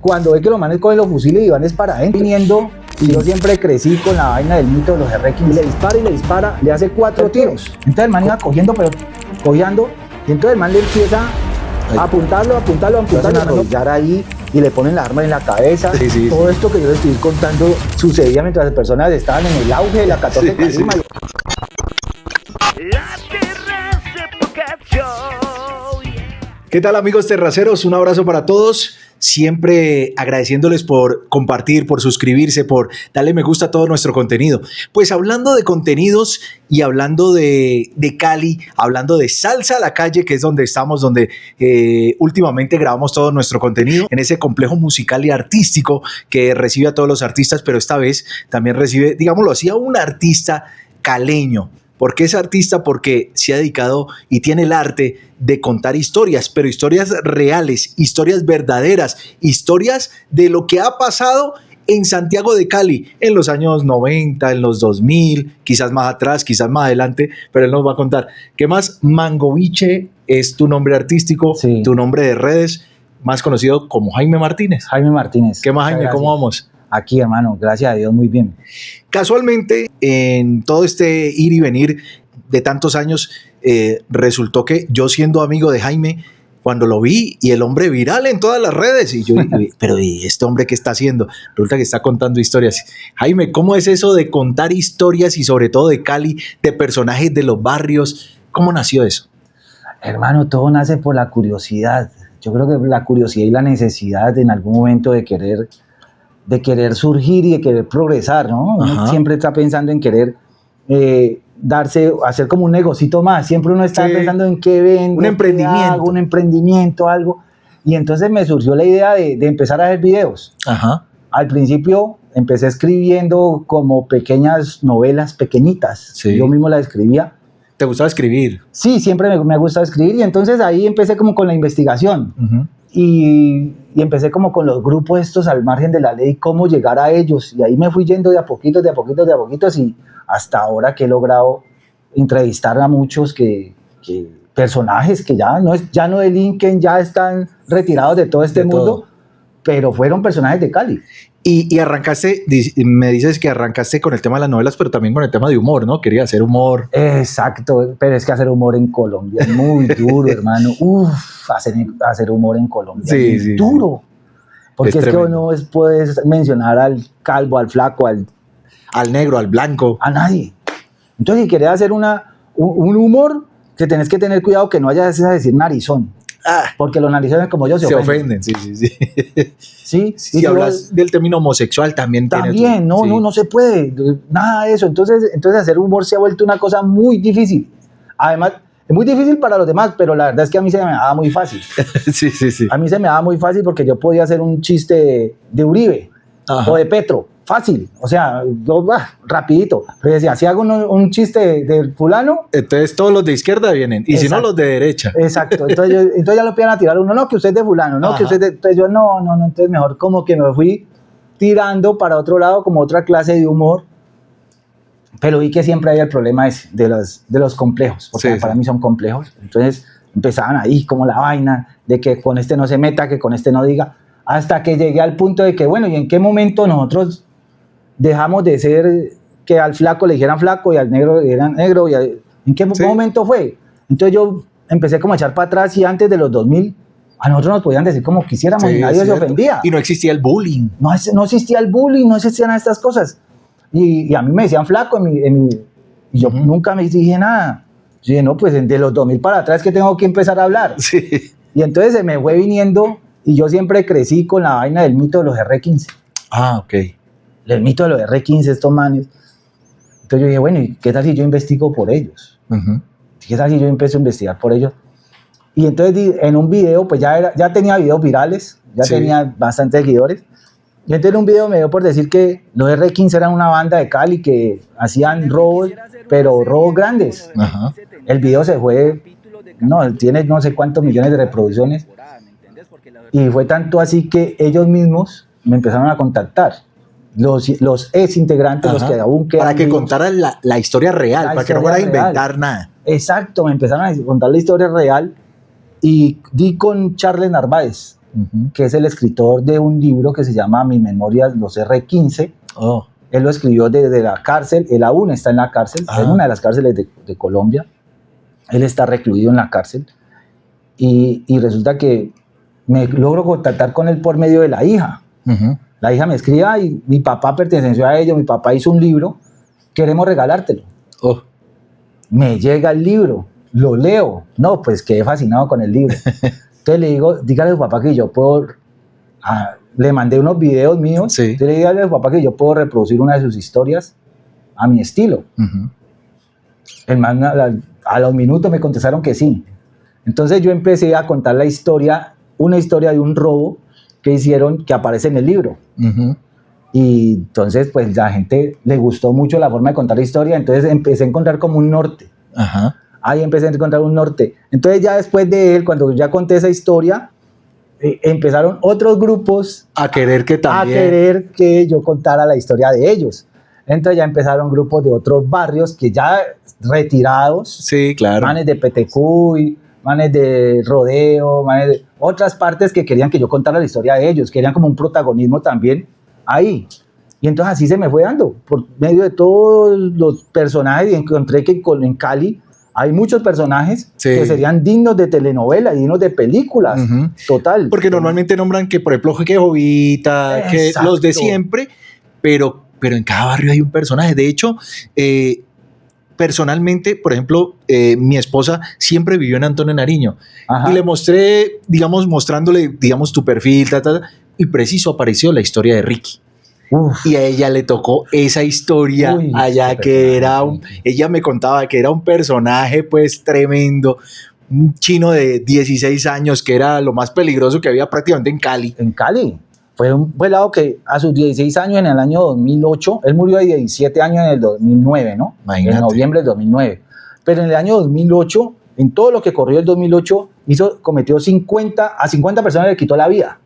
Cuando ve que los manes cogen los fusiles y van es para adentro, viniendo, y yo siempre crecí con la vaina del mito de los R15, le dispara, le hace 4 tiros. Entonces el man iba cogiendo, pero cojeando, y entonces el man le empieza a apuntarlo, a arrodillar ahí, y le ponen la arma en la cabeza. Sí. Todo esto que yo les estoy contando sucedía mientras las personas estaban en el auge de la 14 Calima. ¿Qué tal, amigos terraceros? Un abrazo para todos. Siempre agradeciéndoles por compartir, por suscribirse, por darle me gusta a todo nuestro contenido. Pues hablando de contenidos y hablando de Cali, hablando de Salsa a la Calle, que es donde estamos, donde últimamente grabamos todo nuestro contenido, en ese complejo musical y artístico que recibe a todos los artistas, pero esta vez también recibe, digámoslo así, a un artista caleño. ¿Por qué es artista? Porque se ha dedicado y tiene el arte de contar historias, pero historias reales, historias verdaderas, historias de lo que ha pasado en Santiago de Cali en los años 90, en los 2000, quizás más atrás, quizás más adelante, pero él nos va a contar. ¿Qué más? Mangoviche es tu nombre artístico, sí, tu nombre de redes, más conocido como Jaime Martínez. Jaime Martínez. ¿Qué más, Jaime? Gracias. ¿Cómo vamos? Aquí, hermano, gracias a Dios, muy bien. Casualmente, en todo este ir y venir de tantos años, resultó que yo, siendo amigo de Jaime, cuando lo vi, y el hombre viral en todas las redes, y yo dije, pero ¿y este hombre qué está haciendo? Resulta que está contando historias. Jaime, ¿cómo es eso de contar historias, y sobre todo de Cali, de personajes de los barrios? ¿Cómo nació eso? Hermano, todo nace por la curiosidad. Yo creo que la curiosidad y la necesidad en algún momento de querer surgir y de querer progresar, ¿no? Uno siempre está pensando en querer hacer como un negocito más. Siempre uno está pensando en qué vendo, un emprendimiento. Un emprendimiento, algo. Y entonces me surgió la idea de empezar a hacer videos. Ajá. Al principio empecé escribiendo como pequeñas novelas pequeñitas. Sí. Yo mismo las escribía. ¿Te gustaba escribir? Sí, siempre me ha gustado escribir, y entonces ahí empecé como con la investigación. Uh-huh. Y empecé como con los grupos estos al margen de la ley, cómo llegar a ellos, y ahí me fui yendo de a poquitos, y hasta ahora que he logrado entrevistar a muchos personajes que ya no delinquen, ya están retirados de todo este mundo, todo. Pero fueron personajes de Cali. Y arrancaste, me dices que arrancaste con el tema de las novelas, pero también con el tema de humor, ¿no? Quería hacer humor. Exacto, pero es que hacer humor en Colombia es muy duro, hermano. Hacer humor en Colombia es muy duro. Porque es que no puedes mencionar al calvo, al flaco, al negro, al blanco. A nadie. Entonces, si querés hacer un humor, que tenés que tener cuidado que no vayas a decir narizón. Porque los narizones como yo se ofenden. Sí. Si hablas del término homosexual, también no se puede, nada de eso. Entonces hacer humor se ha vuelto una cosa muy difícil. Además, es muy difícil para los demás, pero la verdad es que a mí se me daba muy fácil. Sí. A mí se me daba muy fácil porque yo podía hacer un chiste de Uribe. Ajá. O de Petro. Fácil, o sea, rapidito. Pero decía, si hago un chiste de fulano, entonces todos los de izquierda vienen, y exacto, si no, los de derecha. Exacto, entonces ya lo empiezan a tirar uno, no, que usted es de fulano, no, que usted es de... Entonces yo, no, entonces mejor como que me fui tirando para otro lado, como otra clase de humor, pero vi que siempre había el problema de los complejos, porque para mí son complejos. Entonces empezaban ahí como la vaina, de que con este no se meta, que con este no diga, hasta que llegué al punto de que, bueno, ¿y en qué momento nosotros dejamos de ser, que al flaco le dijeran flaco y al negro le dijeran negro? ¿En qué momento fue? Entonces yo empecé como a echar para atrás, y antes de los 2000 a nosotros nos podían decir como quisiéramos, y nadie se ofendía. Y no existía el bullying. No existía el bullying, no existían estas cosas. Y a mí me decían flaco y yo nunca me dije nada. Yo dije, no, pues de los 2000 para atrás que tengo que empezar a hablar. Sí. Y entonces se me fue viniendo, y yo siempre crecí con la vaina del mito de los R15. Ok. El mito de los R15, estos manes. Entonces yo dije, bueno, ¿y qué tal si yo investigo por ellos? Uh-huh. ¿Qué tal si yo empiezo a investigar por ellos? Y entonces en un video, pues ya tenía videos virales, tenía bastantes seguidores. Y entonces en un video me dio por decir que los R15 eran una banda de Cali que hacían robos, pero robos grandes. Uh-huh. El video se fue, tiene no sé cuántos millones de reproducciones. Y fue tanto así que ellos mismos me empezaron a contactar. Los ex integrantes, los que aún quedan para que vivos, contaran la historia real, para que no fuera a inventar nada. Exacto, me empezaron a contar la historia real, y di con Charles Narváez. que es el escritor de un libro que se llama Mis Memorias, los R15. Oh. Él lo escribió desde la cárcel, él aún está en la cárcel, en una de las cárceles de Colombia. Él está recluido en la cárcel y resulta que me logro contactar con él por medio de la hija. La hija me escribe, y mi papá perteneció a ello, mi papá hizo un libro, queremos regalártelo. Oh. Me llega el libro, lo leo, no, pues quedé fascinado con el libro. Entonces le digo, dígale a su papá que yo puedo, le mandé unos videos míos, Sí. entonces le digo a su papá que yo puedo reproducir una de sus historias a mi estilo. El man a los minutos me contestaron que sí. Entonces yo empecé a contar la historia, una historia de un robo que hicieron, que aparece en el libro. Y entonces pues la gente le gustó mucho la forma de contar la historia, entonces empecé a encontrar como un norte. Ahí empecé a encontrar un norte. Entonces ya después de él, cuando ya conté esa historia, empezaron otros grupos a querer que yo contara la historia de ellos. Entonces ya empezaron grupos de otros barrios que ya retirados, sí, claro, manes de Petecuy, manes de Rodeo, manes de otras partes que querían que yo contara la historia de ellos, querían como un protagonismo también ahí. Y entonces así se me fue dando, por medio de todos los personajes, y encontré que en Cali hay muchos personajes que serían dignos de telenovela, dignos de películas, total. Porque normalmente nombran que, por ejemplo, que Jovita, que los de siempre, pero en cada barrio hay un personaje. De hecho, personalmente, por ejemplo, mi esposa siempre vivió en Antonio Nariño. Y le mostré, mostrándole, tu perfil, y preciso apareció la historia de Ricky. Y a ella le tocó esa historia allá, que era ella me contaba que era un personaje pues tremendo, un chino de 16 años que era lo más peligroso que había prácticamente en Cali. En Cali. Fue un pelado que a sus 16 años, en el año 2008, él murió de 17 años en el 2009, ¿no? Imagínate. En noviembre del 2009. Pero en el año 2008, en todo lo que corrió el 2008, cometió 50 personas le quitó la vida.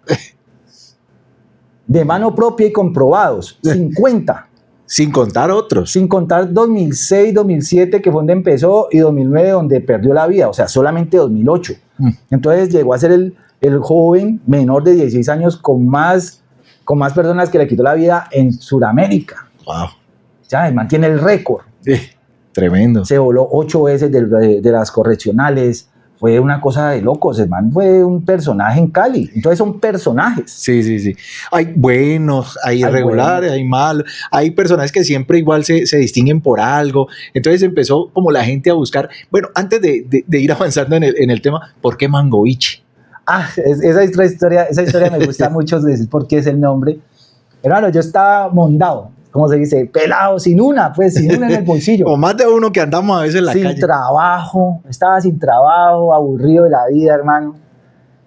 De mano propia y comprobados, 50. Sin contar otros. Sin contar 2006, 2007, que fue donde empezó, y 2009, donde perdió la vida, o sea, solamente 2008. Entonces llegó a ser el joven menor de 16 años con más personas que le quitó la vida en Sudamérica. Wow. Ya, el man tiene el récord. Tremendo. Se voló 8 veces de las correccionales. Fue una cosa de locos, el man fue un personaje en Cali. Entonces son personajes. Sí. Hay buenos, hay irregulares, hay malos. Hay personajes que siempre igual se distinguen por algo. Entonces empezó como la gente a buscar. Bueno, antes de ir avanzando en el tema, ¿por qué Mangoviche? Esa historia me gusta mucho decir por qué es el nombre. Hermano, yo estaba mondado, ¿cómo se dice? Pelado, sin una en el bolsillo. O más de uno que andamos a veces en la calle. Estaba sin trabajo, aburrido de la vida, hermano,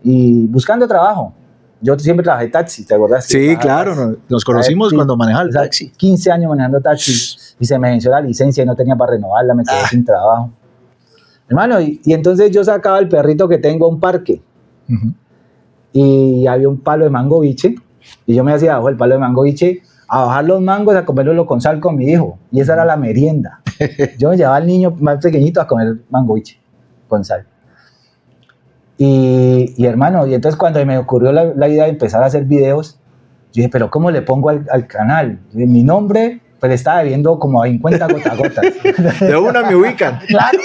y buscando trabajo. Yo siempre trabajé taxi, ¿te acuerdas? Sí, claro, nos conocimos cuando manejaba el taxi. 15 años manejando taxi, y se me venció la licencia y no tenía para renovarla, me quedé sin trabajo. Hermano, y entonces yo sacaba el perrito que tengo a un parque, y había un palo de mangoviche, y yo me hacía abajo el palo de mangoviche, a bajar los mangos, a comerlo con sal con mi hijo, y esa era la merienda. Yo me llevaba al niño más pequeñito a comer mangoviche con sal. Y hermano, y entonces cuando me ocurrió la idea de empezar a hacer videos, yo dije, pero ¿cómo le pongo al canal? Y mi nombre, pues le estaba debiendo como 50 gotas. De una me ubican. Claro.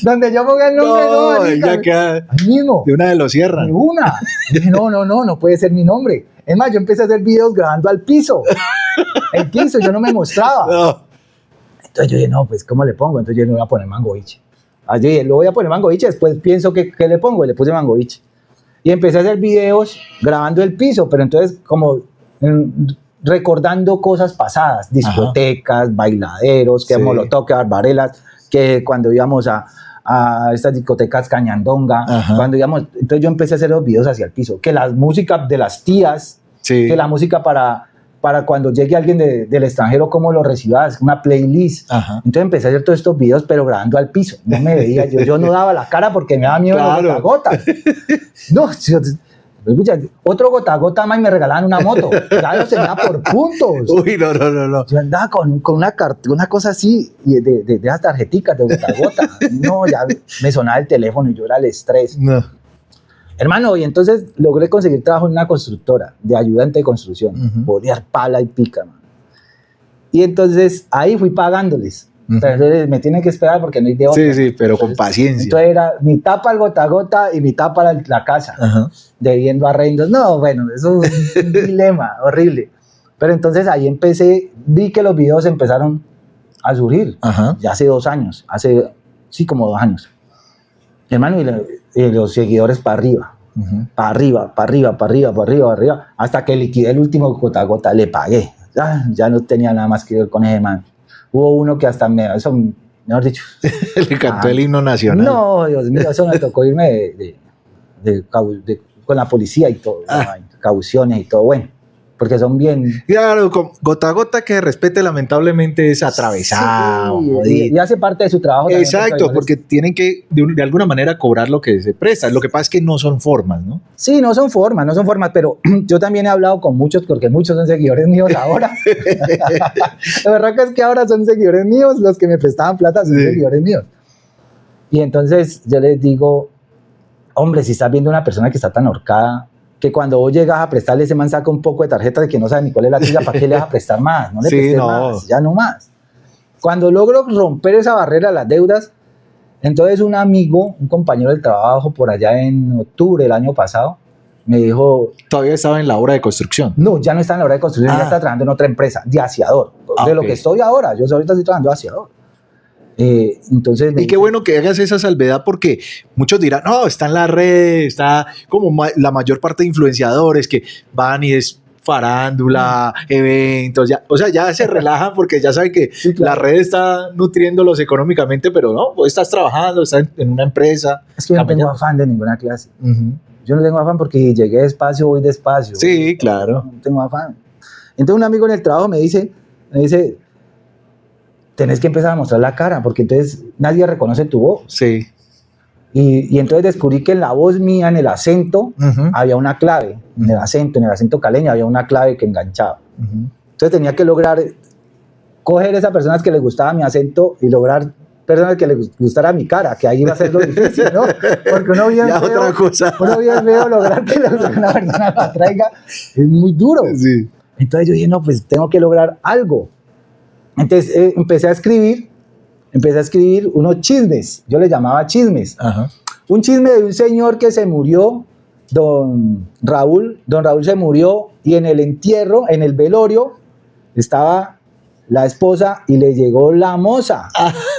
Donde yo ponga el nombre, ya queda. Ahí mismo. De una de los cierran. De una. Dije, no puede ser mi nombre. Es más, yo empecé a hacer videos grabando al piso. El piso, yo no me mostraba. No. Entonces yo dije, no, pues ¿cómo le pongo? Entonces yo le voy a poner Mangoviche. Yo dije, lo voy a poner Mangoviche, después pienso que le pongo, y le puse Mangoviche. Y empecé a hacer videos grabando el piso, pero entonces como recordando cosas pasadas, discotecas, bailaderos, que Molotov, que Barbarelas, que cuando íbamos a estas discotecas Cañandonga, cuando íbamos, entonces yo empecé a hacer los videos hacia el piso, que la música de las tías, que la música para cuando llegue alguien del extranjero, cómo lo recibas, una playlist. Entonces empecé a hacer todos estos videos, pero grabando al piso. No me veía, yo no daba la cara porque me daba miedo los gotas. No, escucha, otro gota más y me regalaban una moto. Ya no se me da por puntos. Uy, no. Yo andaba con una cosa así, y de esas tarjeticas de gota. No, ya me sonaba el teléfono y yo era el estrés. No. Hermano, y entonces logré conseguir trabajo en una constructora de ayudante de construcción, bolear pala y pica, man. Y entonces ahí fui pagándoles. Pero entonces me tienen que esperar porque no hay de otra. Sí, sí, pero entonces, con paciencia. Entonces era mitad para el gota a gota y mitad para la casa, debiendo arrendos. No, bueno, eso es un dilema horrible. Pero entonces ahí empecé, vi que los videos empezaron a surgir, ya hace 2 años, sí, como 2 años. Hermano, y los seguidores para arriba, para arriba, para arriba, para arriba, para arriba, para arriba, hasta que liquidé el último gota a gota, le pagué. Ya no tenía nada más que ver con ese man. Hubo uno que hasta eso, mejor dicho. Le cantó el himno nacional. No, Dios mío, eso me tocó irme con la policía y todo, cauciones y todo, bueno. Porque son bien... Claro, con gota a gota que respete lamentablemente es atravesado. Sí, y hace parte de su trabajo. Exacto, porque tienen que de alguna manera cobrar lo que se presta. Lo que pasa es que no son formas, ¿no? Sí, no son formas, pero yo también he hablado con muchos, porque muchos son seguidores míos ahora. La verdad que es que ahora son seguidores míos, los que me prestaban plata son seguidores míos. Y entonces yo les digo, hombre, si estás viendo una persona que está tan ahorcada, que cuando vos llegas a prestarle, ese man saca un poco de tarjeta de que no sabe ni cuál es la tuya, ¿para qué le vas a prestar más? No le prestes más, ya no más. Cuando logro romper esa barrera de las deudas, entonces un amigo, un compañero del trabajo por allá en octubre del año pasado, me dijo... ¿Todavía estaba en la obra de construcción? No, ya no está en la obra de construcción, ya está trabajando en otra empresa, de aseador. De lo que estoy ahora, yo ahorita estoy trabajando de aseador. Entonces y qué bueno que hagas esa salvedad, porque muchos dirán, no, está en la red, está como la mayor parte de influenciadores que van y es farándula, eventos, ya, o sea, ya se relajan porque ya saben que la red está nutriéndolos económicamente, pero no, vos estás trabajando, estás en una empresa. Es que yo no tengo afán de ninguna clase. Yo no tengo afán porque llegué despacio, voy despacio. Sí, claro. No tengo afán. Entonces un amigo en el trabajo me dice, tenés que empezar a mostrar la cara, porque entonces nadie reconoce tu voz. Sí. Y entonces descubrí que en la voz mía, en el acento, había una clave. En el acento caleño había una clave que enganchaba. Entonces tenía que lograr coger esas personas que les gustaba mi acento y lograr personas que les gustara mi cara, que ahí iba a ser lo difícil, ¿no? Porque uno bien veo lograr que una persona la traiga, es muy duro. Sí. Entonces yo dije, no, pues tengo que lograr algo. Entonces empecé a escribir unos chismes, yo le llamaba chismes. Un chisme de un señor que se murió, don Raúl se murió, y en el entierro, en el velorio, estaba la esposa y le llegó la moza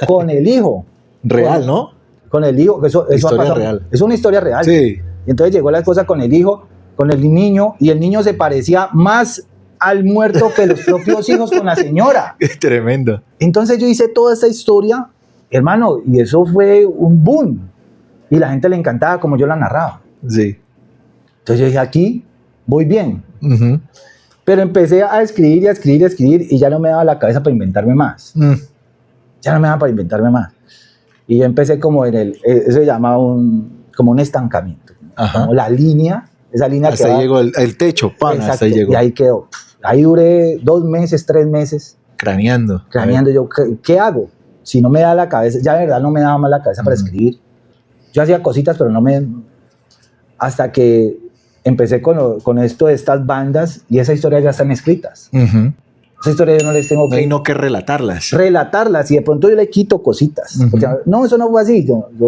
con el hijo. Real, ¿no? Con el hijo, eso historia real. Es una historia real. Sí. Y entonces llegó la esposa con el hijo, con el niño, y el niño se parecía más al muerto que los propios hijos con la señora. Tremendo. Entonces yo hice toda esta historia, hermano, y eso fue un boom. Y la gente le encantaba como yo la narraba. Sí. Entonces yo dije, aquí voy bien. Pero empecé a escribir y a escribir y a escribir, y ya no me daba la cabeza para inventarme más. Ya no me daba para inventarme más. Y yo empecé como eso se llama como un estancamiento. Como la línea, esa línea hasta que ahí llegó el techo, pan, exacto, hasta ahí llegó. Y ahí quedó. Ahí duré 2 meses, 3 meses. Craneando. Yo, ¿qué hago? Si no me da la cabeza, ya de verdad no me daba más la cabeza para escribir. Yo hacía cositas, pero no me... Hasta que empecé con esto de estas bandas, y esas historias ya están escritas. Esa historia yo no les tengo que... No que relatarlas. Relatarlas, y de pronto yo le quito cositas. Porque, no, eso no fue así.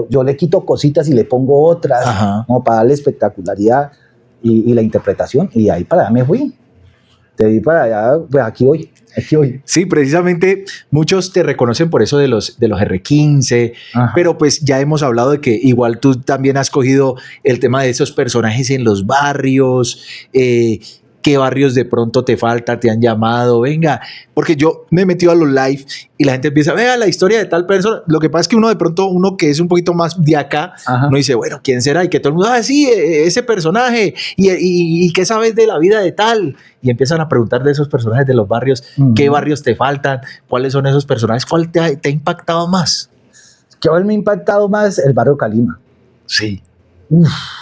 Yo le quito cositas y le pongo otras, como para darle espectacularidad y la interpretación, y ahí para allá me fui. Te di para allá, pues aquí voy. Sí, precisamente muchos te reconocen por eso de los R15, pero pues ya hemos hablado de que igual tú también has cogido el tema de esos personajes en los barrios, qué barrios de pronto te falta, te han llamado, venga, porque yo me he metido a los live y la gente empieza, vea la historia de tal persona. Lo que pasa es que uno de pronto, uno que es un poquito más de acá, uno dice, bueno, ¿quién será? Y que todo el mundo, sí, ese personaje, y ¿qué sabes de la vida de tal? Y empiezan a preguntar de esos personajes de los barrios, ¿qué barrios te faltan? ¿Cuáles son esos personajes? ¿Cuál te ha impactado más? ¿Qué me ha impactado más? El barrio Calima. Sí.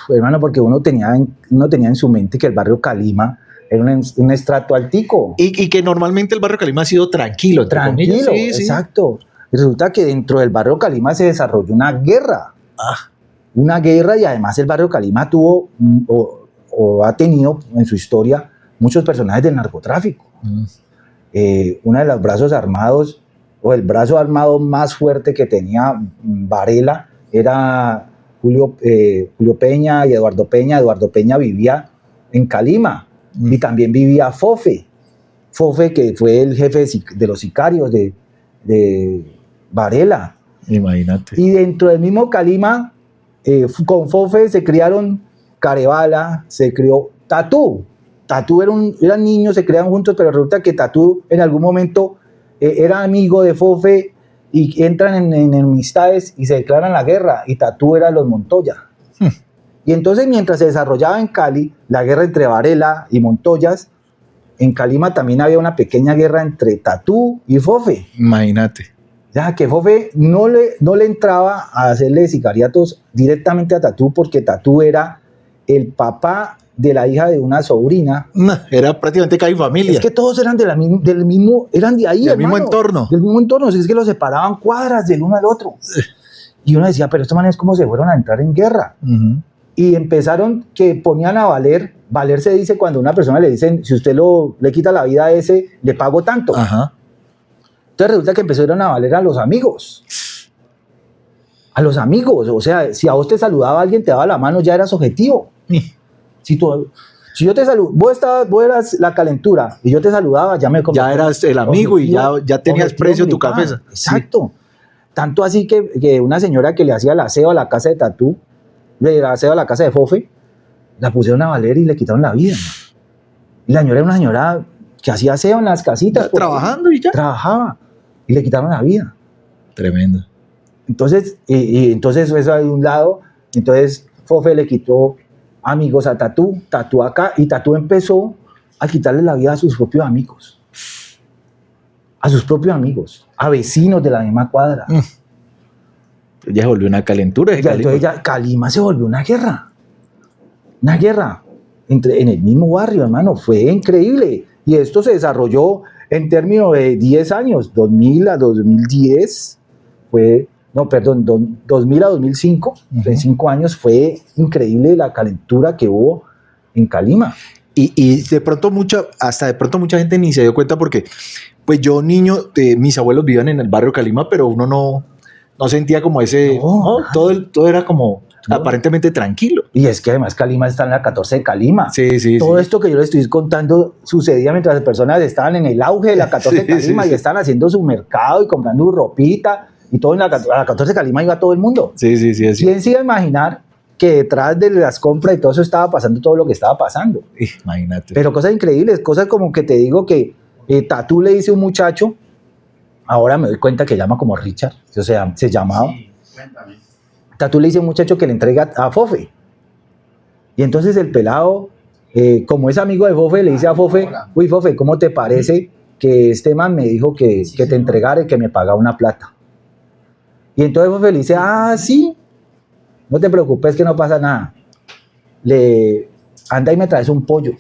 Hermano, porque uno tenía en su mente que el barrio Calima era un estrato altico. Y que normalmente el barrio Calima ha sido tranquilo. Tranquilo, sí, exacto. Y resulta que dentro del barrio Calima se desarrolló una guerra. una guerra, y además el barrio Calima tuvo o ha tenido en su historia muchos personajes del narcotráfico. Uno de los brazos armados, o el brazo armado más fuerte que tenía Varela, era Julio Peña y Eduardo Peña. Eduardo Peña vivía en Calima, y también vivía Fofe, que fue el jefe de los sicarios de Varela. Imagínate. Y dentro del mismo Calima, con Fofe se criaron Carebala, se crió Tatú. Tatú eran niños, se criaban juntos, pero resulta que Tatú en algún momento era amigo de Fofe y entran en enemistades y se declaran la guerra, y Tatú era los Montoya. Y entonces, mientras se desarrollaba en Cali la guerra entre Varela y Montoyas, en Calima también había una pequeña guerra entre Tatú y Fofe. Imagínate. Ya que Fofe no le entraba a hacerle sicariatos directamente a Tatú, porque Tatú era el papá de la hija de una sobrina. Era prácticamente casi familia. Es que todos eran del mismo, eran de ahí, del hermano, mismo entorno. Del mismo entorno, es que los separaban cuadras del uno al otro. Y uno decía, pero estos manes cómo se fueron a entrar en guerra. Y empezaron que ponían a valer se dice cuando a una persona le dicen, si usted le quita la vida a ese, le pago tanto. Ajá. Entonces resulta que empezaron a valer a los amigos. A los amigos, o sea, si a vos te saludaba alguien, te daba la mano, ya eras objetivo. Si yo te saludo, vos eras la calentura y yo te saludaba, ya eras el amigo objetivo, y ya tenías precio tu cabeza. Exacto. Sí. Tanto así que una señora que le hacía el aseo a la casa de Tatú, le aseo a la casa de Fofe, la pusieron a valer y le quitaron la vida. Y la señora era una señora que hacía aseo en las casitas. Trabajando y ya. Trabajaba y le quitaron la vida. Tremendo. Entonces, entonces eso de un lado, entonces Fofe le quitó amigos a Tatú acá, y Tatú empezó a quitarle la vida a sus propios amigos. A vecinos de la misma cuadra. Ya se volvió una calentura. Entonces Calima se volvió una guerra. Una guerra en el mismo barrio, hermano. Fue increíble. Y esto se desarrolló en términos de 10 años, 2000 a 2010, 2000 a 2005, en 5 años fue increíble la calentura que hubo en Calima. Y de pronto mucha gente ni se dio cuenta, porque pues yo niño, mis abuelos vivían en el barrio Calima, pero uno no sentía como ese, todo era como aparentemente tranquilo. Y es que además Calima está en la 14 de Calima. Sí. Todo esto que yo les estoy contando sucedía mientras las personas estaban en el auge de la 14 de Calima y estaban haciendo su mercado y comprando su ropita y todo. En la 14 de Calima iba todo el mundo. Sí. ¿Quién se iba a imaginar que detrás de las compras y todo eso estaba pasando todo lo que estaba pasando? Imagínate. Pero cosas increíbles, cosas como que te digo que Tatú le dice a un muchacho, ahora me doy cuenta que llama como Richard, o sea, se llamaba. Sí, cuéntame. Tatú le dice a un muchacho que le entrega a Fofe. Y entonces el pelado, como es amigo de Fofe, le dice a Fofe, uy, Fofe, ¿cómo te parece que este man me dijo que te entregara y que me pagara una plata? Y entonces Fofe le dice, sí, no te preocupes que no pasa nada. Anda y me traes un pollo.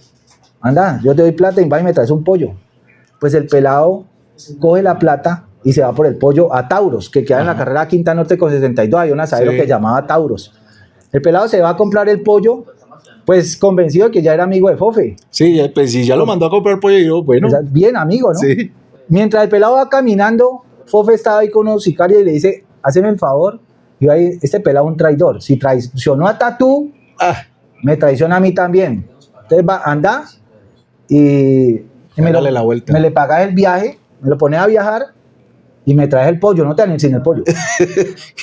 Anda, yo te doy plata y va y me traes un pollo. Pues el pelado coge la plata y se va por el pollo a Tauros, que queda en la carrera Quinta Norte con 62, hay un asadero que llamaba Tauros. El pelado se va a comprar el pollo, pues convencido de que ya era amigo de Fofe. Sí, pues si ya lo mandó a comprar pollo, yo, bueno. Bien amigo, ¿no? Sí. Mientras el pelado va caminando, Fofe estaba ahí con unos sicarios y le dice, háceme el favor, y ahí, este pelado es un traidor, si traicionó a Tatú, me traiciona a mí también. Entonces anda y me le pagas el viaje, me lo pones a viajar y me traes el pollo, no te van sin el pollo.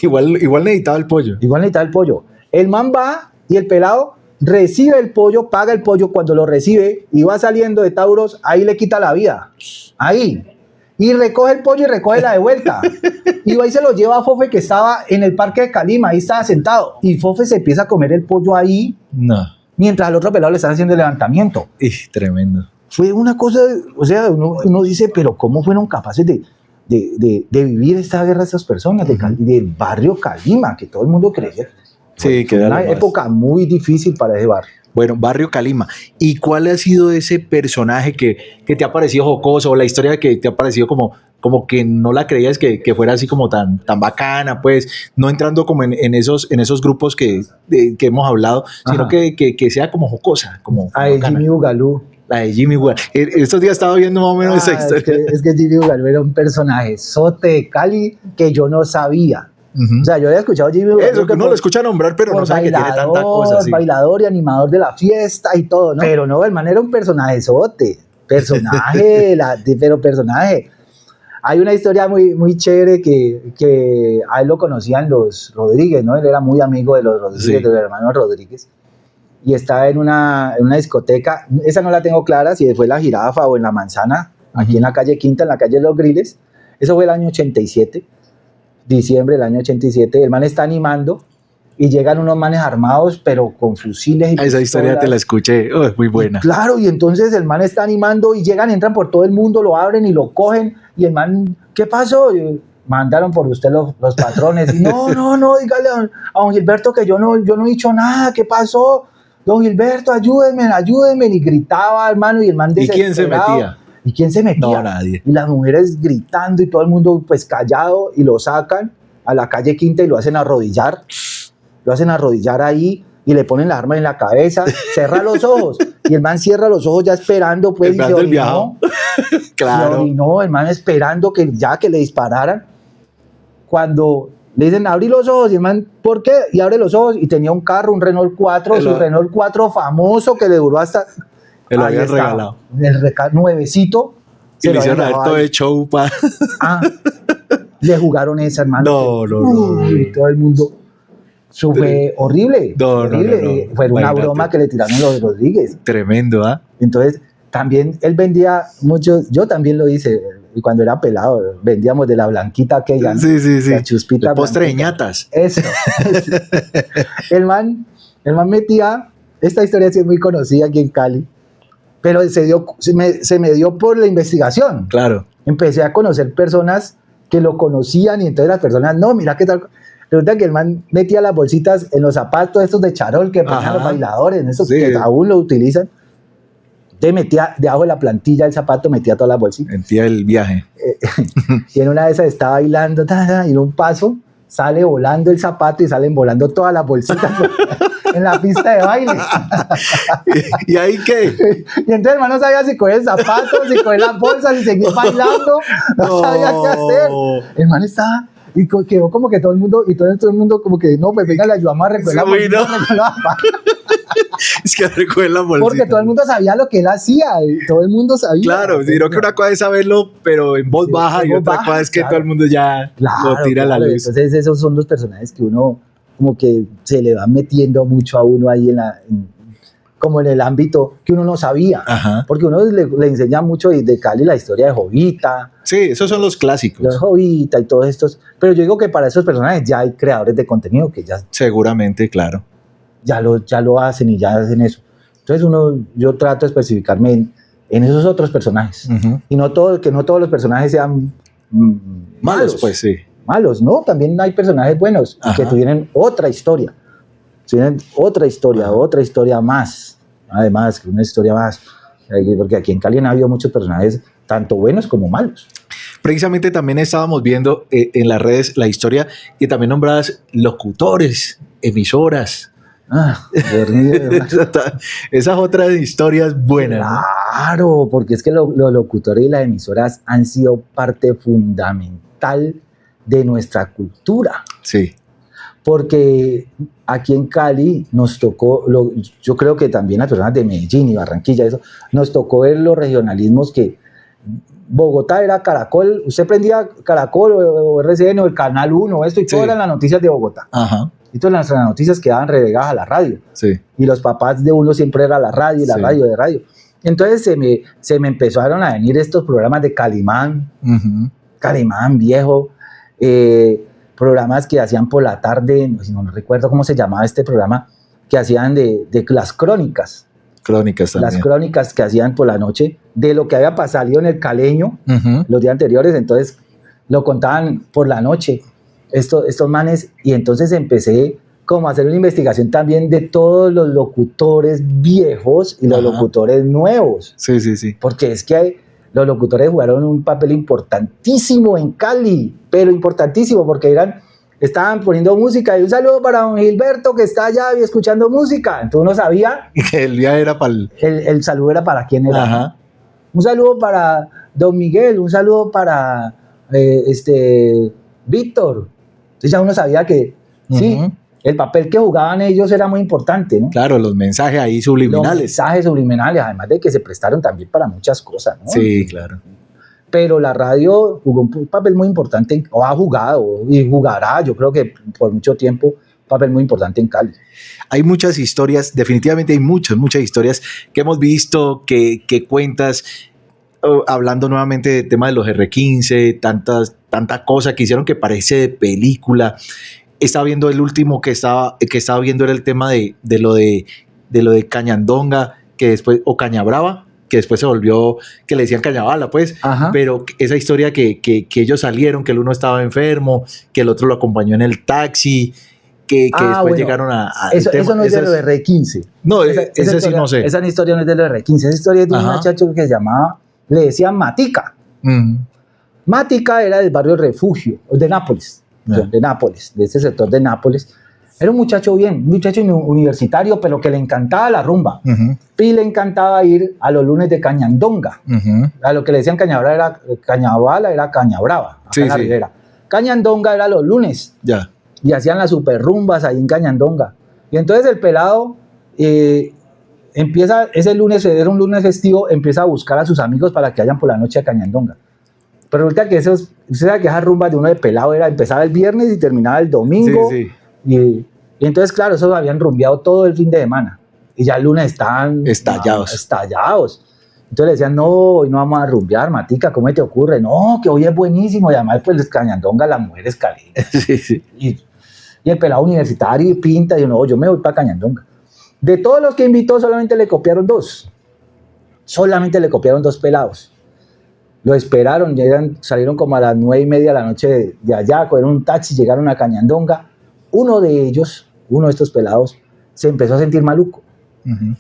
igual necesitaba el pollo. El man va y el pelado recibe el pollo, paga el pollo. Cuando lo recibe y va saliendo de Tauros, ahí le quita la vida. Ahí. Y recoge el pollo y recoge la de vuelta. Y va y se lo lleva a Fofe, que estaba en el parque de Calima, ahí estaba sentado. Y Fofe se empieza a comer el pollo ahí. No. Mientras al otro pelado le están haciendo el levantamiento. Tremendo. Fue una cosa, o sea, uno dice, pero ¿cómo fueron capaces de vivir esta guerra estas personas del barrio Calima, que todo el mundo creía? Sí, fue una época muy difícil para ese barrio. Bueno, Barrio Calima. ¿Y cuál ha sido ese personaje que te ha parecido jocoso, o la historia que te ha parecido como que no la creías que fuera así como tan bacana, pues, no entrando como en esos grupos que hemos hablado, sino Ajá. que sea como jocosa, como A bacana? Jimmy Bugalú. La de Jimmy Ward. Estos días estaba viendo más o menos esa historia. Es que Jimmy Bugalú era un personaje sote de Cali que yo no sabía. Uh-huh. O sea, yo había escuchado a Jimmy Bugalú. Eso, que uno lo escucha nombrar, pero no sabe que tiene tanta cosa así. Bailador y animador de la fiesta y todo, ¿no? Pero no, el man era un personaje sote. Personaje, pero personaje. Hay una historia muy, muy chévere que a él lo conocían los Rodríguez, ¿no? Él era muy amigo de los Rodríguez, Sí. de los hermanos Rodríguez. Y estaba en una discoteca, esa no la tengo clara, si fue en La Jirafa o en La Manzana, aquí en la calle Quinta, en la calle Los Griles. Eso fue el año 87, diciembre del año 87. El man está animando y llegan unos manes armados, pero con fusiles y Esa historia pistolas. te la escuché, muy buena. Claro, y entonces el man está animando y llegan, entran por todo el mundo, lo abren y lo cogen, y el man, ¿qué pasó? Y mandaron por usted los patrones. Y no, dígale a don Gilberto que yo no he dicho nada, ¿qué pasó? Don Gilberto, ayúdenme, y gritaba, hermano, y el man ¿Y quién se desesperado. metía? ¿Y quién se metía? No, nadie. Y las mujeres gritando y todo el mundo pues callado, y lo sacan a la calle Quinta y lo hacen arrodillar ahí, y le ponen la arma en la cabeza, cierra los ojos, y el man cierra los ojos ya esperando, pues, Esperando el viaje. Claro. Se orinó, el man esperando que le dispararan. Cuando le dicen, abrí los ojos, y el man, ¿por qué? Y abre los ojos, y tenía un carro, un Renault 4, su Renault 4 famoso, que le duró hasta... Me lo habían regalado. Nuevecito. Y le hicieron a ver todo de show, pa. Le jugaron esa, hermano. No. Y todo el mundo... Eso fue horrible. Horrible. Fue una broma que le tiraron los Rodríguez. Tremendo, ¿ah? Entonces, también él vendía mucho, yo también lo hice, y cuando era pelado, vendíamos de la blanquita aquella, ¿no? Sí. La chuspita. El postre de ñatas. Eso. El man metía, esta historia sí es muy conocida aquí en Cali, pero se me dio por la investigación. Claro. Empecé a conocer personas que lo conocían, y entonces las personas, no, mira qué tal. Resulta que el man metía las bolsitas en los zapatos estos de charol que ponían los bailadores, en esos que aún lo utilizan. Entonces metía debajo de la plantilla del zapato, metía todas las bolsitas. Metía el viaje. Y en una de esas estaba bailando, y en un paso sale volando el zapato y salen volando todas las bolsitas en la pista de baile. ¿Y ahí qué? Y entonces el man no sabía si coger el zapato, si coger las bolsas, si seguir bailando, no sabía qué hacer. El man estaba... Y quedó como que todo el mundo, como que, no, pues venga, le ayudamos a recoger la bolsita. Es que recoger la bolsita. Porque todo el mundo sabía lo que él hacía, y todo el mundo sabía. Claro, sino que una cosa es saberlo, pero en voz baja, y otra cosa es que todo el mundo ya lo tira a la luz. Entonces esos son los personajes que uno, como que se le va metiendo mucho a uno ahí como en el ámbito que uno no sabía. Ajá. Porque uno le enseña mucho de Cali la historia de Jovita. Sí, esos son los clásicos. Los Jovita y todos estos. Pero yo digo que para esos personajes ya hay creadores de contenido que ya... Seguramente, claro. Ya lo hacen y ya hacen eso. Entonces yo trato de especificarme en esos otros personajes. Uh-huh. Y que no todos los personajes sean malos. Pues sí. Malos, ¿no? También hay personajes buenos que tienen otra historia. Tienen otra historia más. Además, una historia más. Porque aquí en Cali han habido muchos personajes, tanto buenos como malos. Precisamente también estábamos viendo en las redes la historia que también nombradas locutores, emisoras. Esas otras historias buenas. Claro, ¿no? Porque es que los locutores y las emisoras han sido parte fundamental de nuestra cultura. Sí. Porque aquí en Cali nos tocó, yo creo que también a personas de Medellín y Barranquilla, eso, nos tocó ver los regionalismos que Bogotá era Caracol, usted prendía Caracol o RCN o el Canal 1 esto y todo eran las noticias de Bogotá. Ajá. Y todas las noticias quedaban relegadas a la radio. Sí. Y los papás de uno siempre era la radio y la radio. Entonces se me empezaron a venir estos programas de Calimán, Calimán viejo, programas que hacían por la tarde, no recuerdo cómo se llamaba este programa, que hacían de las crónicas. Crónicas también. Las crónicas que hacían por la noche de lo que había pasado en el Caleño los días anteriores, entonces lo contaban por la noche estos manes, y entonces empecé como hacer una investigación también de todos los locutores viejos y los Ajá. locutores nuevos. Sí, sí, sí. Porque es que los locutores jugaron un papel importantísimo en Cali, pero importantísimo porque estaban poniendo música y un saludo para don Gilberto que está allá y escuchando música. Entonces uno sabía, Y que el día era para el... el saludo era para quién era. Ajá. Un saludo para don Miguel, un saludo para Víctor. Entonces ya uno sabía que sí, Ujú. el papel que jugaban ellos era muy importante, ¿no? Claro, los mensajes ahí Los subliminales. mensajes subliminales, además de que se prestaron también para muchas cosas, ¿no? Sí, claro. Pero la radio jugó un papel muy importante, o ha jugado, y jugará, yo creo que por mucho tiempo, un papel muy importante en Cali. Hay muchas historias, definitivamente hay muchas historias que hemos visto, que cuentas, hablando nuevamente del tema de los R15, tanta cosa que hicieron que parece de película. Estaba viendo el último que estaba viendo era el tema de lo de Cañandonga, que después, o Cañabrava, que después se volvió, que le decían Cañabala, pues, Ajá. pero esa historia que ellos salieron, que el uno estaba enfermo, que el otro lo acompañó en el taxi, que después bueno, llegaron a eso no es de los R15. No, ese sí historia, no sé. Esa historia no es de los R15, esa historia es de un Ajá. muchacho que se llamaba, le decían Matica. Matica era del barrio Refugio, de Nápoles, de ese sector de Nápoles. Era un muchacho un muchacho universitario, pero que le encantaba la rumba. Y le encantaba ir a los lunes de Cañandonga. A lo que le decían Cañabala era Cañabrava, acá en la Ribera. Cañandonga era los lunes. Ya. Y hacían las super rumbas ahí en Cañandonga. Y entonces el pelado empieza, ese lunes, era un lunes festivo, empieza a buscar a sus amigos para que vayan por la noche a Cañandonga. Pero resulta que esas rumbas de uno de pelado empezaba el viernes y terminaba el domingo. Sí, sí. Y entonces, claro, esos habían rumbeado todo el fin de semana. Y ya el lunes estaban estallados. Entonces le decían, no, hoy no vamos a rumbear, Matica, ¿cómo te ocurre? No, que hoy es buenísimo. Y además, pues, Cañandonga, las mujeres calientes. Sí, sí. Y el pelado universitario y pinta. Y yo, no, yo me voy para Cañandonga. De todos los que invitó, solamente le copiaron 2. Solamente le copiaron 2 pelados. Lo esperaron, salieron como a las 9:30 de la noche de allá, cogieron un taxi, llegaron a Cañandonga. Uno de estos pelados, se empezó a sentir maluco,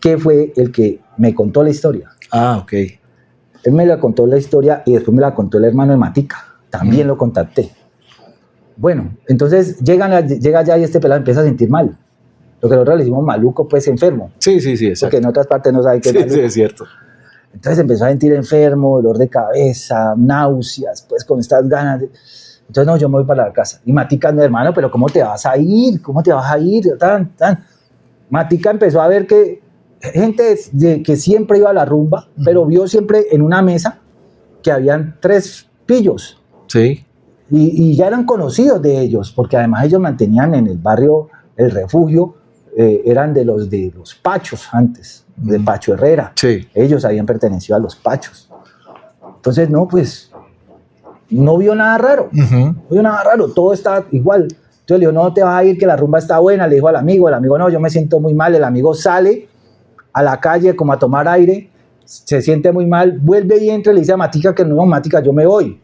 que fue el que me contó la historia. Ah, ok. Él me la contó la historia y después me la contó el hermano de Matica. También lo contacté. Bueno, entonces llega allá y este pelado empieza a sentir mal. Lo que nosotros le decimos maluco, pues enfermo. Sí, sí, sí, exacto. Porque en otras partes no saben qué es maluco. Sí, es cierto. Entonces empezó a sentir enfermo, dolor de cabeza, náuseas, pues con estas ganas de... Entonces, no, yo me voy para la casa. Y Matica, no, hermano, pero ¿cómo te vas a ir? ¿Cómo te vas a ir? Matica empezó a ver que gente que siempre iba a la rumba, pero vio siempre en una mesa que habían 3 pillos. Sí. Y ya eran conocidos de ellos, porque además ellos mantenían en el barrio El Refugio, eran de los Pachos antes, de Pacho Herrera. Sí. Ellos habían pertenecido a los Pachos. Entonces, no, pues, no vio nada raro. No vio nada raro, todo está igual. Entonces le dijo, no te vas a ir, que la rumba está buena. Le dijo al amigo, no, yo me siento muy mal. El amigo sale a la calle como a tomar aire, se siente muy mal, vuelve y entra y le dice a Matica que no, Matica, yo me voy.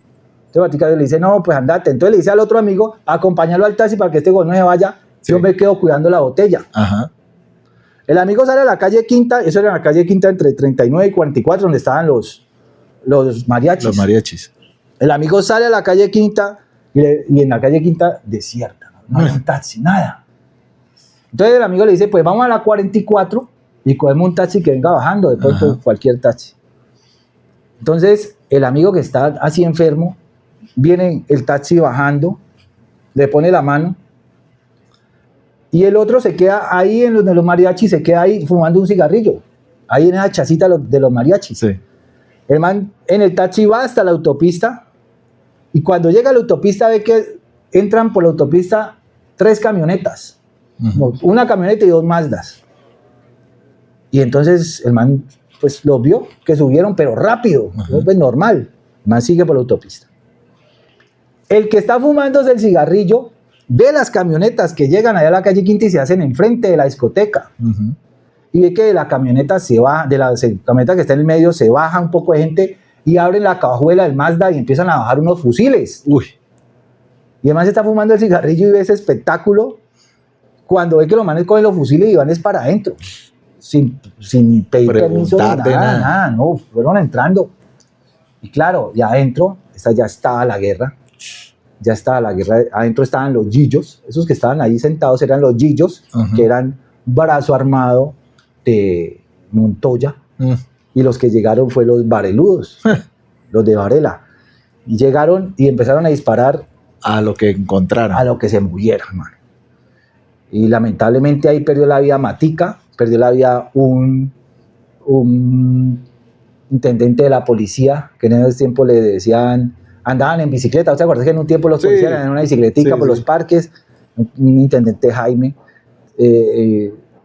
Entonces Matica le dice, no, pues andate. Entonces le dice al otro amigo, acompáñalo al taxi para que este güey no se vaya. Sí. Yo me quedo cuidando la botella. Ajá. El amigo sale a la calle Quinta, eso era en la calle Quinta entre 39 y 44, donde estaban los mariachis. Los mariachis. El amigo sale a la calle Quinta y en la calle Quinta desierta, no hay un taxi, nada. Entonces el amigo le dice, pues vamos a la 44 y cogemos un taxi que venga bajando, después cualquier taxi. Entonces el amigo que está así enfermo, viene el taxi bajando, le pone la mano y el otro se queda ahí en donde los mariachis, se queda ahí fumando un cigarrillo, ahí en esa chacita de los mariachis. Sí. El man en el taxi va hasta la autopista y cuando llega a la autopista ve que entran por la autopista 3 camionetas, una camioneta y 2 Mazdas. Y entonces el man pues los vio que subieron, pero rápido, pues normal. El man sigue por la autopista. El que está fumándose el cigarrillo ve las camionetas que llegan allá a la calle Quinta y se hacen enfrente de la discoteca. Y ve que de la camioneta se baja, de la camioneta que está en el medio se baja un poco de gente y abren la cajuela del Mazda y empiezan a bajar unos fusiles. Uy. Y además está fumando el cigarrillo y ve ese espectáculo cuando ve que los manes cogen los fusiles y van es para adentro, sin pedir permiso ni nada, no, fueron entrando. Y claro, ya adentro, ya estaba la guerra, adentro estaban los gillos, esos que estaban ahí sentados eran los gillos, que eran brazo armado de Montoya, y los que llegaron fue los Vareludos, los de Varela, y llegaron y empezaron a disparar a lo que encontraran, a lo que se muriera, hermano. Y lamentablemente ahí perdió la vida Matica, perdió la vida un intendente de la policía, que en ese tiempo le decían, andaban en bicicleta. ¿Te acuerdas que en un tiempo los policías andaban en una bicicletica por los parques? Un intendente Jaime,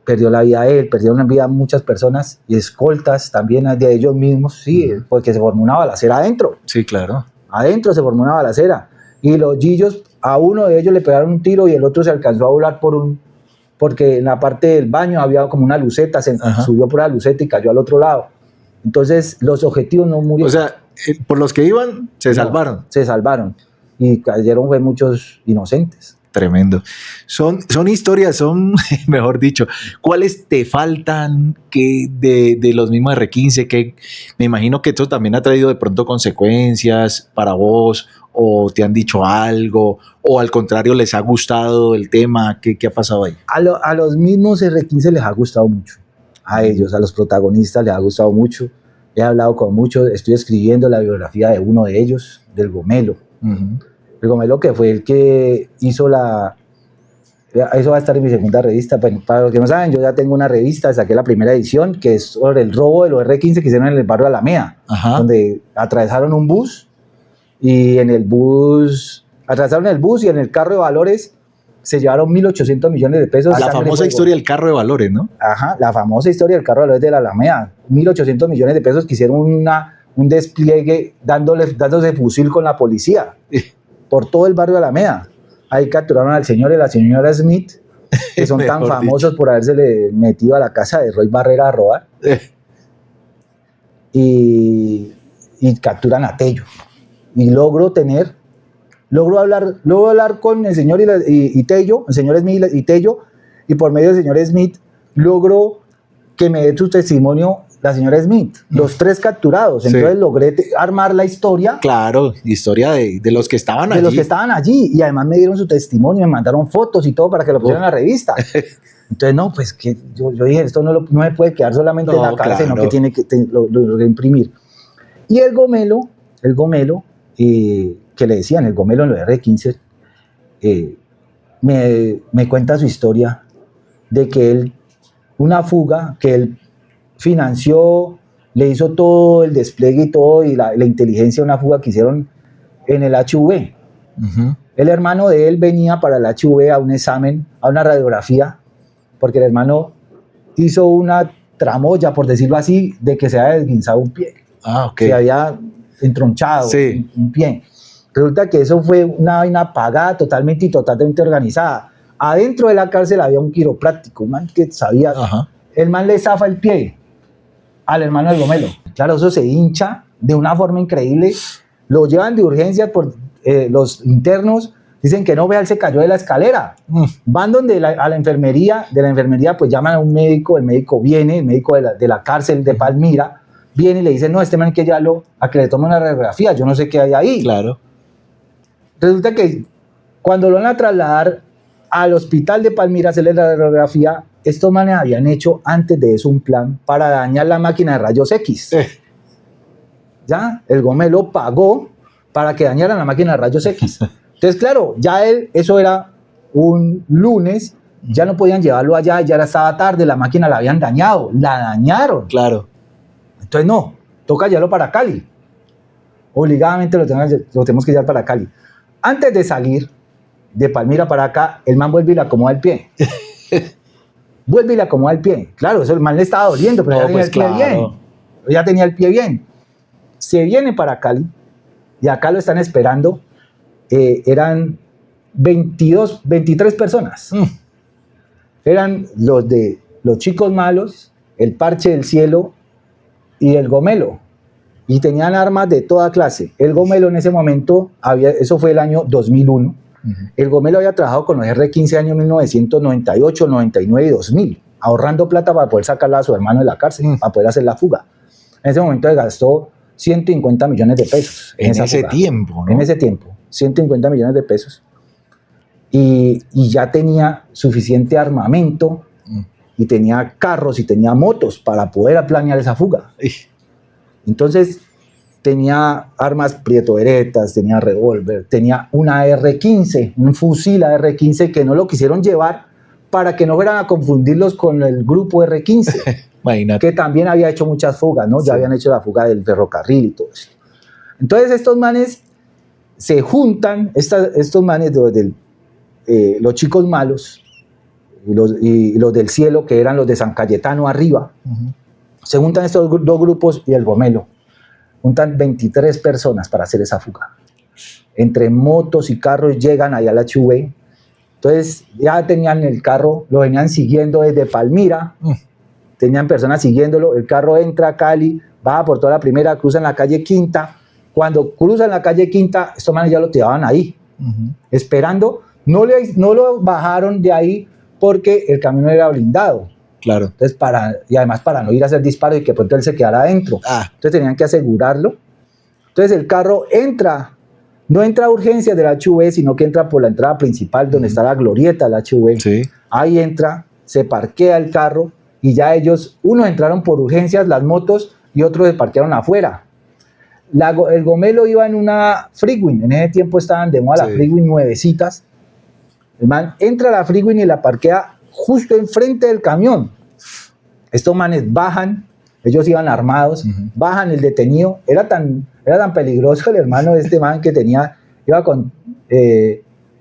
perdió la vida él, perdieron la vida muchas personas, y escoltas también de ellos mismos, sí, porque se formó una balacera adentro. Sí, claro. Adentro se formó una balacera, y los gillos, a uno de ellos le pegaron un tiro y el otro se alcanzó a volar porque en la parte del baño había como una luceta, se subió por la luceta y cayó al otro lado. Entonces los objetivos no murieron. O sea, por los que iban, se salvaron. Se salvaron, y cayeron fue muchos inocentes. Tremendo. Son historias, mejor dicho, ¿cuáles te faltan de los mismos R15? Que me imagino que esto también ha traído de pronto consecuencias para vos, o te han dicho algo, o al contrario les ha gustado el tema. ¿Qué ha pasado ahí? A los mismos R15 les ha gustado mucho, a ellos, a los protagonistas les ha gustado mucho. He hablado con muchos, estoy escribiendo la biografía de uno de ellos, del Gomelo. El Gomelo, que fue el que hizo eso va a estar en mi segunda revista. Bueno, para los que no saben, yo ya tengo una revista, saqué la primera edición, que es sobre el robo de los R15 que hicieron en el barrio de Alameda, donde atravesaron un bus, y en el bus, atravesaron el bus, y en el carro de valores se llevaron 1.800 millones de pesos. La famosa historia del carro de valores, ¿no? La famosa historia del carro de valores de la Alameda. 1.800 millones de pesos que hicieron un despliegue dándose fusil con la policía por todo el barrio de Alameda. Ahí capturaron al señor y la señora Smith, que son tan famosos por haberse metido a la casa de Roy Barrera a robar. Y capturan a Tello. Y logro hablar con el señor y Tello, el señor Smith y Tello, y por medio del señor Smith logro que me dé su testimonio la señora Smith, los tres capturados. Entonces logré armar la historia. Claro, historia de los que estaban allí. De los que estaban allí, y además me dieron su testimonio, me mandaron fotos y todo para que lo pusieran en la revista. Entonces, no, pues que yo dije, esto no me puede quedar solamente en la cara, sino que tiene que lo imprimir. Y el Gomelo, que le decían, el Gomelo en los R15, me cuenta su historia de que una fuga que él financió, le hizo todo el despliegue y todo, y la inteligencia, una fuga que hicieron en el HV. El hermano de él venía para el HV a un examen, a una radiografía, porque el hermano hizo una tramoya, por decirlo así, de que se había desguinzado un pie. Se había entronchado un pie. Resulta que eso fue una vaina pagada totalmente organizada. Adentro de la cárcel había un quiropráctico, un man que sabía. El man le zafa el pie al hermano del Gomelo. Claro, eso se hincha de una forma increíble. Lo llevan de urgencia por los internos. Dicen que no, vea, él se cayó de la escalera. Van a la enfermería. De la enfermería pues llaman a un médico. El médico viene, el médico de la cárcel de Palmira, viene y le dice, no, este man hay que llevarlo a que le tome una radiografía. Yo no sé qué hay ahí. Claro. Resulta que cuando lo van a trasladar al hospital de Palmira a hacerle la radiografía, estos manes habían hecho antes de eso un plan para dañar la máquina de rayos X. Ya, el Gomelo pagó para que dañaran la máquina de rayos X. Entonces, claro, ya eso era un lunes, ya no podían llevarlo allá, ya estaba tarde, la máquina la habían dañado, la dañaron. Claro. Entonces, no, toca llevarlo para Cali. Obligadamente lo tenemos que llevar para Cali. Antes de salir de Palmira para acá, el man vuelve y le acomoda el pie. Claro, eso el man le estaba doliendo, pero ya tenía el pie bien. Ya tenía el pie bien. Se viene para Cali y acá lo están esperando. Eran 23 personas. Eran los chicos malos, el Parche del Cielo y el Gomelo. Y tenían armas de toda clase. El Gomelo en ese momento, eso fue el año 2001, El Gomelo había trabajado con los R-15 años 1998, 99 y 2000, ahorrando plata para poder sacarla a su hermano de la cárcel, para poder hacer la fuga. En ese momento gastó 150 millones de pesos. En ese tiempo, ¿no? En ese tiempo, 150 millones de pesos. Y ya tenía suficiente armamento, y tenía carros y tenía motos para poder planear esa fuga. Entonces, tenía armas Prieto Veretas, tenía revólver, tenía una AR-15, un fusil AR-15 que no lo quisieron llevar para que no fueran a confundirlos con el grupo R-15, que también había hecho muchas fugas, ¿no? Ya habían hecho la fuga del ferrocarril y todo esto. Entonces estos manes se juntan, estos manes los chicos malos y los del cielo, que eran los de San Cayetano arriba, se juntan estos dos grupos y el Gomelo. Juntan 23 personas para hacer esa fuga. Entre motos y carros llegan allá a la HV. Entonces ya tenían el carro, lo venían siguiendo desde Palmira, tenían personas siguiéndolo, el carro entra a Cali, baja por toda la primera, cruzan la calle Quinta. Cuando cruzan la calle Quinta, estos manes ya lo tiraban ahí, esperando. No lo bajaron de ahí porque el camión era blindado. Claro. Entonces, y además para no ir a hacer disparos y que pronto él se quedara adentro. Entonces tenían que asegurarlo. Entonces el carro no entra a urgencias de la HV, sino que entra por la entrada principal donde está la glorieta de la HV. Sí. Ahí entra, se parquea el carro y ya unos entraron por urgencias, las motos, y otros se parquearon afuera. El Gomelo iba en una Freewin, en ese tiempo estaban de moda las Freewin nuevecitas. El man entra a la Freewin y la parquea justo enfrente del camión. Estos manes bajan, ellos iban armados, bajan el detenido. Era tan peligroso el hermano de este man que iba con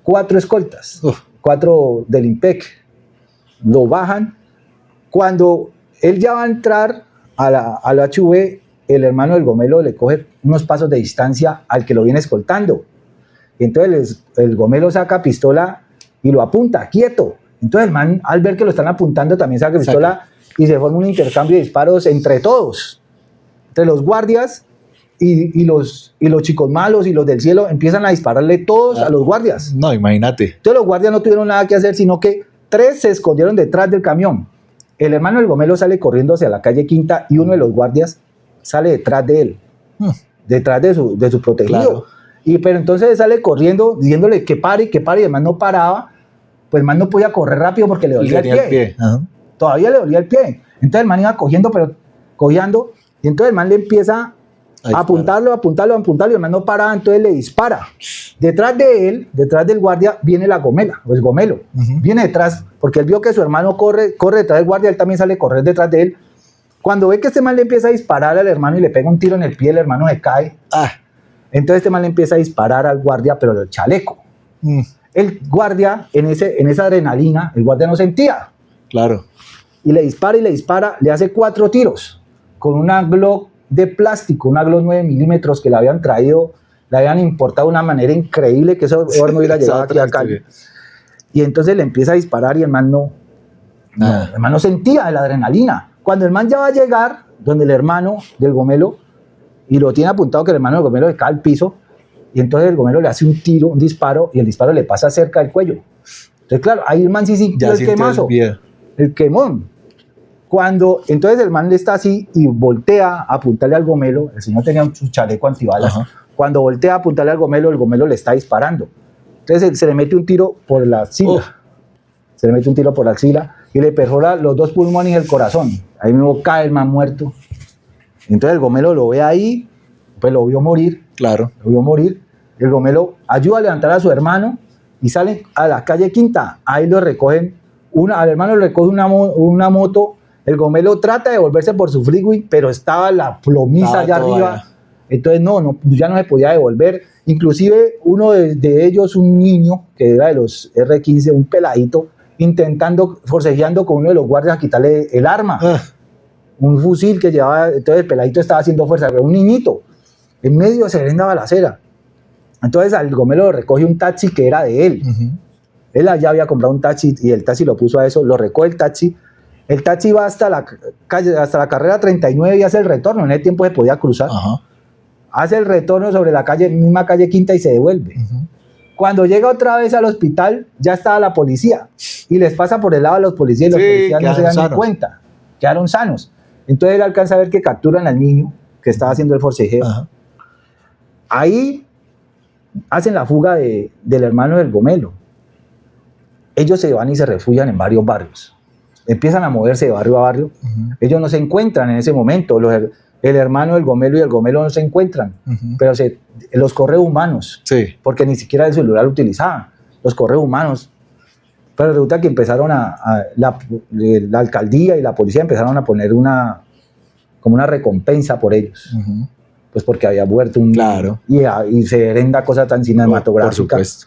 4 escoltas, 4 del IMPEC. Lo bajan. Cuando él ya va a entrar a la HV, el hermano del Gomelo le coge unos pasos de distancia al que lo viene escoltando. Y entonces el Gomelo saca pistola y lo apunta, quieto. Entonces el man, al ver que lo están apuntando, también saca pistola y se forma un intercambio de disparos entre todos. Entre los guardias y los chicos malos y los del cielo empiezan a dispararle todos a los guardias. No, imagínate. Entonces los guardias no tuvieron nada que hacer, sino que 3 se escondieron detrás del camión. El hermano del Gomelo sale corriendo hacia la calle Quinta y uno de los guardias sale detrás de él, detrás de su protegido. Claro. Pero entonces él sale corriendo diciéndole que pare, y el man no paraba. Pues el man no podía correr rápido porque le dolía el pie. Todavía le dolía el pie. Entonces el man iba cogiendo, y entonces el man le empieza a apuntarlo, y el man no paraba, entonces le dispara. Detrás de él, detrás del guardia, viene la Gomela, o el Gomelo. Viene detrás, porque él vio que su hermano corre detrás del guardia, él también sale a correr detrás de él. Cuando ve que este man le empieza a disparar al hermano y le pega un tiro en el pie, el hermano se cae. Entonces este man le empieza a disparar al guardia, pero el chaleco. El guardia, en esa adrenalina, el guardia no sentía. Claro. Y le dispara, le hace 4 tiros con una Glock de plástico, una Glock 9 milímetros que la habían traído, la habían importado de una manera increíble, que eso no hubiera llegado aquí a Cali. Y entonces le empieza a disparar y el man no sentía la adrenalina. Cuando el man ya va a llegar donde el hermano del Gomelo, y lo tiene apuntado que el hermano del Gomelo le cae al piso, y entonces el Gomelo le hace un disparo, y el disparo le pasa cerca del cuello. Entonces, claro, ahí el man sí sintió el quemazo, el quemón. Entonces el man le está así y voltea a apuntarle al Gomelo. El señor tenía su chaleco antibalas. Cuando voltea a apuntarle al Gomelo, el Gomelo le está disparando. Entonces se le mete un tiro por la axila. Y le perfora los 2 pulmones y el corazón. Ahí mismo cae el man muerto. Entonces el Gomelo lo ve ahí, pues lo vio morir. Claro. Lo vio morir. El Gomelo ayuda a levantar a su hermano y salen a la calle Quinta. Ahí lo recogen. Al hermano le recoge una moto. El Gomelo trata de volverse por su freeway, pero estaba la plomiza allá arriba. Entonces ya no se podía devolver. Inclusive uno de ellos, un niño que era de los R-15, un peladito, forcejeando con uno de los guardias a quitarle el arma. Un fusil que llevaba. Entonces el peladito estaba haciendo fuerza, pero un niñito en medio de serenda balacera. Entonces al Gomelo lo recoge un taxi que era de él. Él allá había comprado un taxi y el taxi lo puso a eso, lo recoge el taxi. El taxi va hasta la carrera 39 y hace el retorno. En ese tiempo se podía cruzar. Hace el retorno sobre la misma calle Quinta y se devuelve. Cuando llega otra vez al hospital, ya estaba la policía y les pasa por el lado a los policías y los policías no se dan ni cuenta, quedaron sanos. Entonces él alcanza a ver que capturan al niño que estaba haciendo el forcejeo. Ajá. Ahí hacen la fuga del hermano del gomelo. Ellos se van y se refugian en varios barrios. Empiezan a moverse de barrio a barrio. Ellos no se encuentran en ese momento. El hermano del gomelo y el gomelo no se encuentran, pero los correos humanos, porque ni siquiera el celular utilizaban, los correos humanos. Pero resulta que empezaron la alcaldía y la policía empezaron a poner como una recompensa por ellos. Pues porque había muerto un niño. Y se herenda cosa tan cinematográfica. Por supuesto.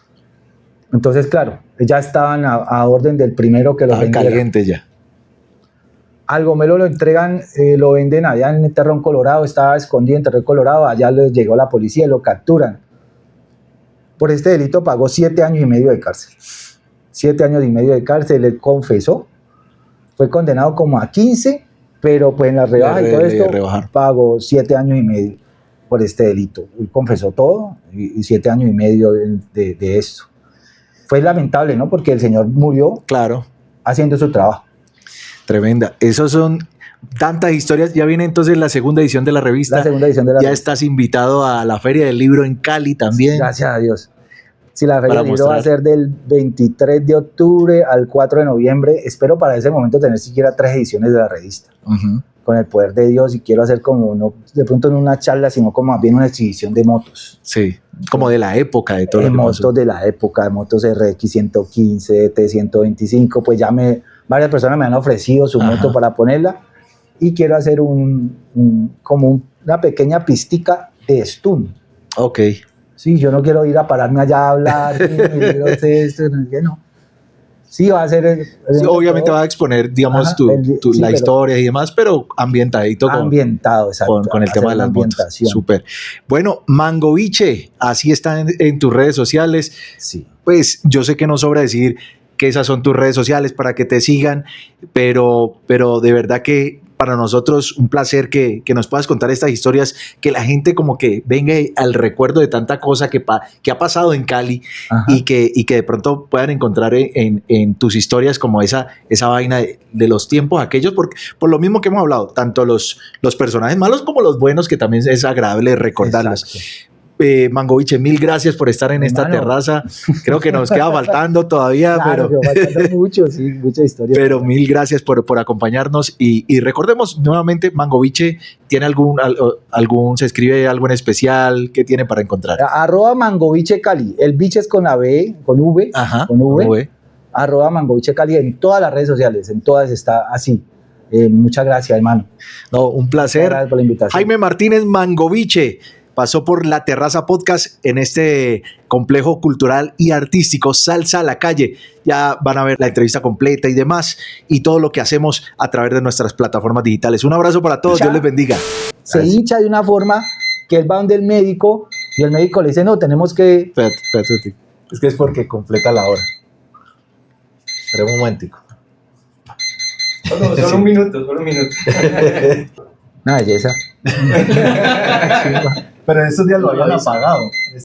Entonces, claro, ya estaban a orden del primero que lo vendiera. Caliente ya. Al gomelo lo entregan, lo venden allá en Terrón Colorado, estaba escondido en Terrón Colorado, allá les llegó la policía y lo capturan. Por este delito pagó 7 años y medio de cárcel. 7 años y medio de cárcel, él confesó, fue condenado como a 15, pero pues en la rebaja y todo esto pagó 7 años y medio por este delito. Él confesó todo y 7 años y medio de esto. Fue lamentable, ¿no? Porque el señor murió haciendo su trabajo. Tremenda. Esos son tantas historias. Ya viene entonces la segunda edición de la revista. La segunda edición de la revista. Estás invitado a la Feria del Libro en Cali también. Gracias a Dios. Sí, la Feria del Libro va a ser del 23 de octubre al 4 de noviembre. Espero para ese momento tener siquiera 3 ediciones de la revista. Con el poder de Dios, y quiero hacer como, no de pronto en una charla, sino como más bien una exhibición de motos. Sí, como de la época, de todo. De motos de la época, de motos RX 115, T125, pues ya varias personas me han ofrecido su moto para ponerla, y quiero hacer como una pequeña pistica de stun. Ok. Sí, yo no quiero ir a pararme allá a hablar, no. Sí, va a ser... Sí, obviamente va a exponer, digamos, la historia y demás, pero ambientadito. Ambientado, exacto. Con el tema de las motos. Súper. Bueno, Mangoviche, así está en tus redes sociales. Sí. Pues yo sé que no sobra decir que esas son tus redes sociales para que te sigan, pero de verdad que para nosotros un placer que nos puedas contar estas historias, que la gente como que venga al recuerdo de tanta cosa que ha pasado en Cali y que de pronto puedan encontrar en tus historias como esa vaina de los tiempos aquellos, por lo mismo que hemos hablado, tanto los personajes malos como los buenos, que también es agradable recordarlos. Exacto. Mangoviche, mil gracias por estar en esta terraza. Creo que nos queda faltando todavía, claro, pero faltando mucho, sí, mucha historia. Pero mil gracias por acompañarnos y recordemos nuevamente, Mangoviche, ¿tiene se escribe algo en especial? ¿Qué tiene para encontrar? @Mangoviche Cali, el biche es con la B, con V, @Mangoviche Cali en todas las redes sociales, en todas está así. Muchas gracias, hermano. No, un placer. Gracias por la invitación. Jaime Martínez Mangoviche pasó por La Terraza Podcast en este complejo cultural y artístico Salsa a la Calle. Ya van a ver la entrevista completa y demás, y todo lo que hacemos a través de nuestras plataformas digitales. Un abrazo para todos, Dios les bendiga. Se hincha de una forma que él va donde el médico y el médico le dice, no, tenemos que... Espérate. Es que es porque completa la hora. Espera un momentico. Solo un minuto. Una belleza. Pero en estos días lo habían apagado.